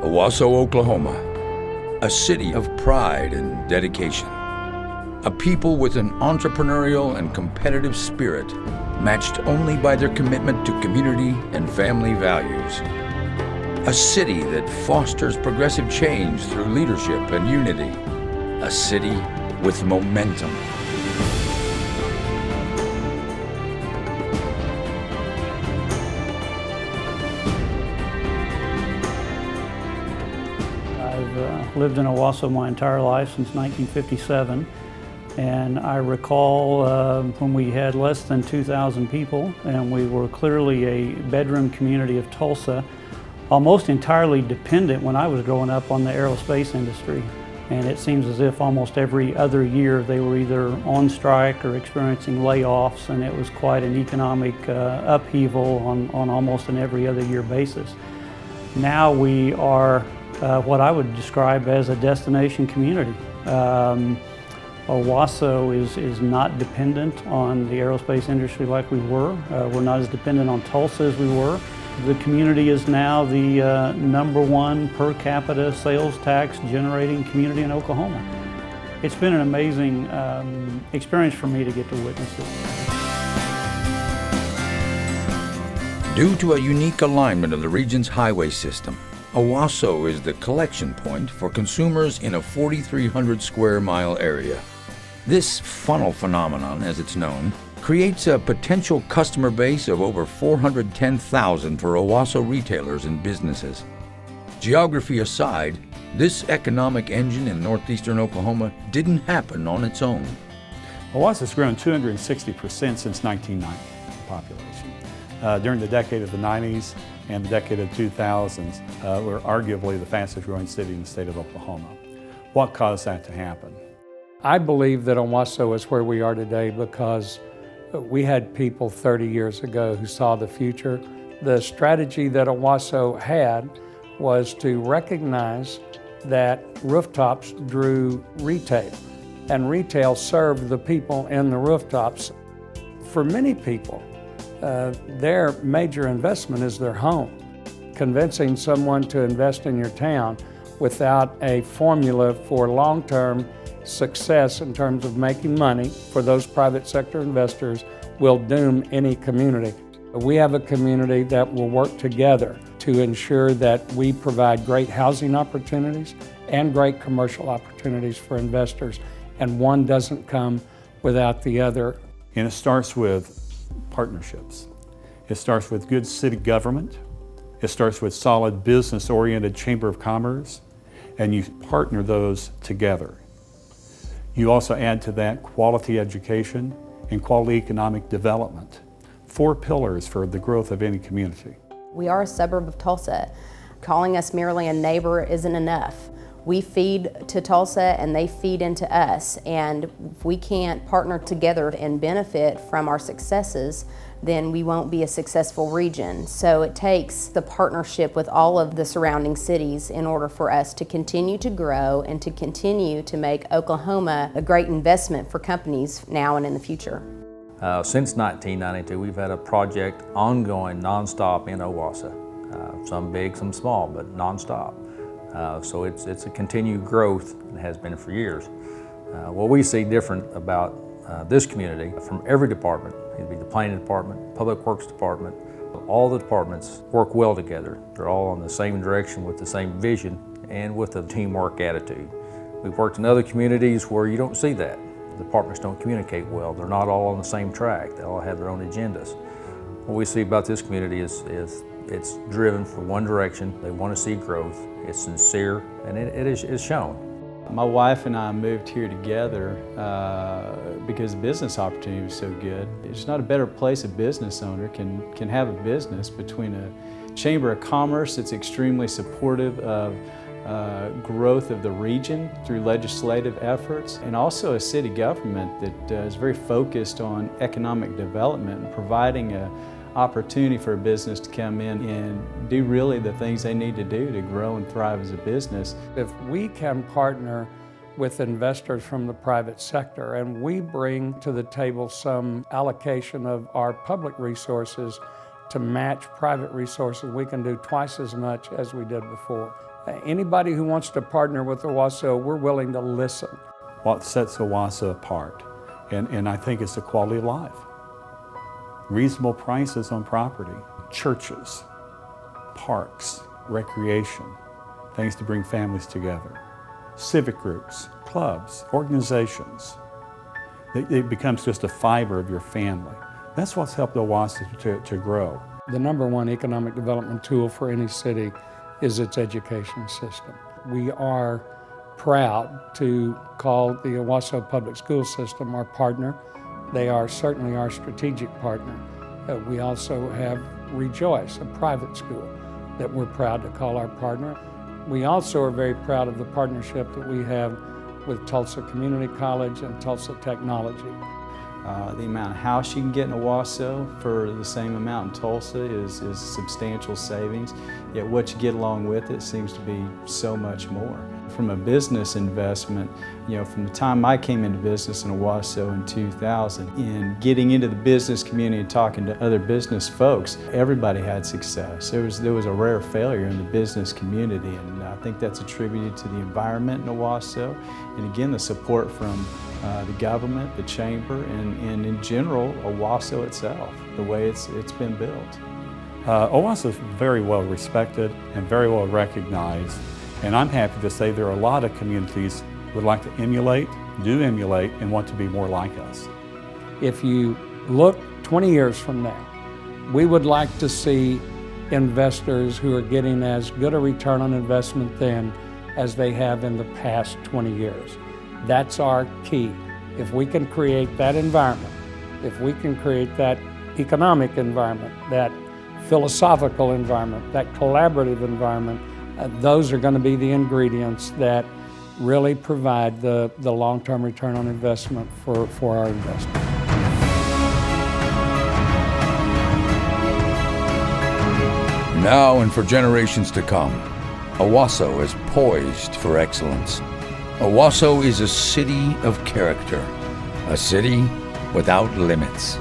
Owasso, Oklahoma, a city of pride and dedication. A people with an entrepreneurial and competitive spirit, matched only by their commitment to community and family values. A city that fosters progressive change through leadership and unity. A city with momentum. I've lived in Owasso my entire life since 1957, and I recall when we had less than 2,000 people and we were clearly a bedroom community of Tulsa, almost entirely dependent when I was growing up on the aerospace industry. And it seems as if almost every other year they were either on strike or experiencing layoffs, and it was quite an economic upheaval on almost an every other year basis. Now we are what I would describe as a destination community. Owasso is not dependent on the aerospace industry like we were. We're not as dependent on Tulsa as we were. The community is now the #1 per capita sales tax generating community in Oklahoma. It's been an amazing experience for me to get to witness it. Due to a unique alignment of the region's highway system, Owasso is the collection point for consumers in a 4,300 square mile area. This funnel phenomenon, as it's known, creates a potential customer base of over 410,000 for Owasso retailers and businesses. Geography aside, this economic engine in northeastern Oklahoma didn't happen on its own. Owasso's grown 260% since 1990 population. During the decade of the 90s and the decade of 2000s, we're arguably the fastest growing city in the state of Oklahoma. What caused that to happen? I believe that Owasso is where we are today because we had people 30 years ago who saw the future. The strategy that Owasso had was to recognize that rooftops drew retail, and retail served the people in the rooftops. For many people, their major investment is their home. Convincing someone to invest in your town without a formula for long-term success in terms of making money for those private sector investors will doom any community. We have a community that will work together to ensure that we provide great housing opportunities and great commercial opportunities for investors, and one doesn't come without the other. And it starts with partnerships. It starts with good city government. It starts with solid business-oriented chamber of commerce, and you partner those together. You also add to that quality education and quality economic development. 4 pillars for the growth of any community. We are a suburb of Tulsa. Calling us merely a neighbor isn't enough. We feed to Tulsa and they feed into us, and if we can't partner together and benefit from our successes, then we won't be a successful region. So it takes the partnership with all of the surrounding cities in order for us to continue to grow and to continue to make Oklahoma a great investment for companies now and in the future. Since 1992, we've had a project ongoing nonstop in Owasso. Some big, some small, but nonstop. So it's a continued growth and has been for years. What we see different about this community from every department, it'd be the planning department, public works department, all the departments work well together. They're all on the same direction with the same vision and with a teamwork attitude. We've worked in other communities where you don't see that. The departments don't communicate well. They're not all on the same track. They all have their own agendas. What we see about this community is it's driven for one direction. They want to see growth. It's sincere, and it is shown. My wife and I moved here together because the business opportunity was so good. There's not a better place a business owner can have a business between a chamber of commerce that's extremely supportive of growth of the region through legislative efforts, and also a city government that is very focused on economic development and providing an opportunity for a business to come in and do really the things they need to do to grow and thrive as a business. If we can partner with investors from the private sector and we bring to the table some allocation of our public resources to match private resources, we can do twice as much as we did before. Anybody who wants to partner with Owasso, we're willing to listen. What sets Owasso apart, and I think it's the quality of life. Reasonable prices on property, churches, parks, recreation, things to bring families together, civic groups, clubs, organizations. It becomes just a fiber of your family. That's what's helped Owasso to grow. The number one economic development tool for any city is its education system. We are proud to call the Owasso Public School System our partner. They are certainly our strategic partner. We also have Rejoice, a private school, that we're proud to call our partner. We also are very proud of the partnership that we have with Tulsa Community College and Tulsa Technology. The amount of house you can get in Owasso for the same amount in Tulsa is substantial savings, yet what you get along with it seems to be so much more. From a business investment, from the time I came into business in Owasso in 2000, in getting into the business community and talking to other business folks, everybody had success. There was a rare failure in the business community, and I think that's attributed to the environment in Owasso, and again, the support from the government, the chamber, and in general, Owasso itself, the way it's been built. Owasso is very well respected and very well recognized, and I'm happy to say there are a lot of communities who would like to emulate, and want to be more like us. If you look 20 years from now, we would like to see investors who are getting as good a return on investment then as they have in the past 20 years. That's our key. If we can create that environment, if we can create that economic environment, that philosophical environment, that collaborative environment, those are going to be the ingredients that really provide the long-term return on investment for our investors. Now and for generations to come, Owasso is poised for excellence. Owasso is a city of character, a city without limits.